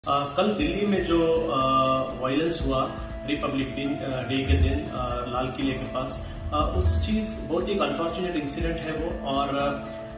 कल दिल्ली में जो वायलेंस हुआ रिपब्लिक डे के दिन लाल किले के पास, उस चीज़ बहुत ही अनफॉर्चुनेट इंसिडेंट है वो। और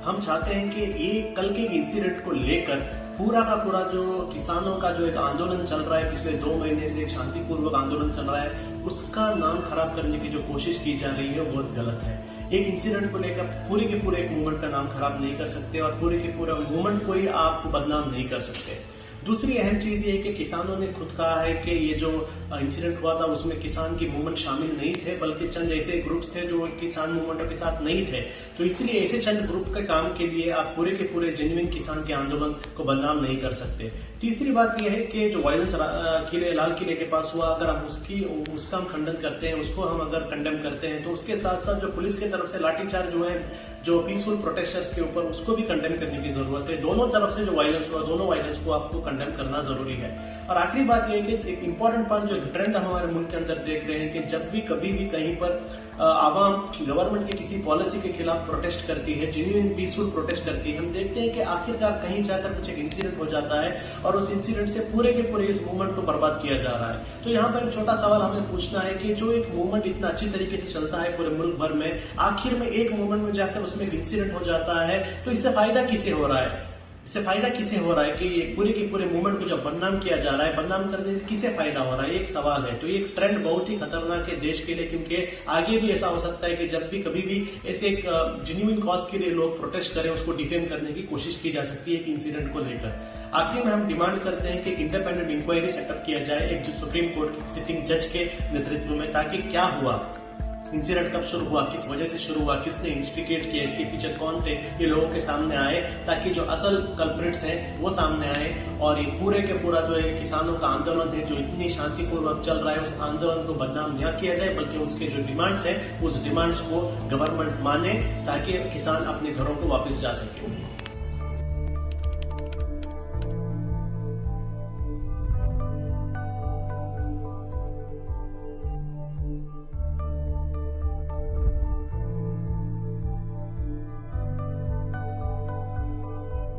हम चाहते हैं कि ये कल के इंसिडेंट को लेकर पूरा का पूरा जो किसानों का जो एक आंदोलन चल रहा है, पिछले 2 महीने से एक शांतिपूर्वक आंदोलन चल रहा है, उसका नाम खराब करने की जो कोशिश की जा रही है वो बहुत गलत है। एक इंसिडेंट को लेकर पूरे के पूरे एक मूवमेंट का नाम खराब नहीं कर सकते और पूरे के पूरे मूवमेंट को ही आप बदनाम नहीं कर सकते। दूसरी अहम चीज ये है कि किसानों ने खुद कहा है कि ये जो इंसिडेंट हुआ था उसमें किसान की मूवमेंट शामिल नहीं थे, बल्कि चंद ऐसे ग्रुप्स थे जो किसान मूवमेंट के साथ नहीं थे। तो इसलिए ऐसे चंद ग्रुप के काम के लिए आप पूरे के पूरे जेन्युइन किसान के आंदोलन को बदनाम नहीं कर सकते। तीसरी बात यह है कि जो वायलेंस लाल किले के पास हुआ, अगर हम उसका हम खंडन करते हैं, उसको हम अगर कंडेम करते हैं, तो उसके साथ साथ जो पुलिस की तरफ से लाठीचार्ज जो है जो पीसफुल प्रोटेस्टर्स के ऊपर, उसको भी कंडेम करने की जरूरत है। दोनों तरफ से जो वायलेंस हुआ, दोनों वायलेंस को आपको कंडेम करना जरूरी है। और आखिरी बात यह है कि एक इंपॉर्टेंट पॉइंट जो ट्रेंड हम हमारे मुल्क के अंदर देख रहे हैं कि जब भी कभी भी कहीं पर आवाम गवर्नमेंट की किसी पॉलिसी के खिलाफ प्रोटेस्ट करती है, जेन्युइन पीसफुल प्रोटेस्ट करती है, हम देखते हैं कि आखिरकार कहीं जाकर कुछ एक इंसिडेंट हो जाता है और उस इंसिडेंट से पूरे के पूरे इस मूवमेंट को बर्बाद किया जा रहा है। तो यहाँ पर एक छोटा सवाल हमें पूछना है कि जो एक मूवमेंट इतना अच्छी तरीके से चलता है पूरे मुल्क भर में, आखिर में एक मूवमेंट में जाकर उसमें एक इंसिडेंट हो जाता है, तो इससे फायदा किसे हो रहा है? इससे फायदा किसे हो रहा है कि ये पूरे के पूरे मूवमेंट को जब बदनाम किया जा रहा है, बदनाम करने से किसे फायदा हो रहा है? ये एक सवाल है। तो ये ट्रेंड बहुत ही खतरनाक है देश के लिए, क्योंकि आगे भी ऐसा हो सकता है कि जब भी कभी भी ऐसे एक जेन्युइन कॉज के लिए लोग प्रोटेस्ट करें, उसको डिफेम करने की कोशिश की जा सकती है एक इंसिडेंट को लेकर। आखिर में हम डिमांड करते हैं कि एक इंडिपेंडेंट इंक्वायरी सेटअप किया जाए एक सुप्रीम कोर्ट के सिटिंग जज के नेतृत्व में, ताकि क्या हुआ, इंसिडेंट कब शुरू हुआ, किस वजह से शुरू हुआ, किसने इंस्टिगेट किया, इसके पीछे कौन थे, ये लोगों के सामने आए, ताकि जो असल कल्प्रिट्स हैं वो सामने आए और ये पूरे के पूरा जो है किसानों का आंदोलन है जो इतनी शांतिपूर्वक चल रहा है, उस आंदोलन को बदनाम न किया जाए, बल्कि उसके जो डिमांड्स हैं उस डिमांड्स को गवर्नमेंट माने, ताकि किसान अपने घरों को वापस जा सके।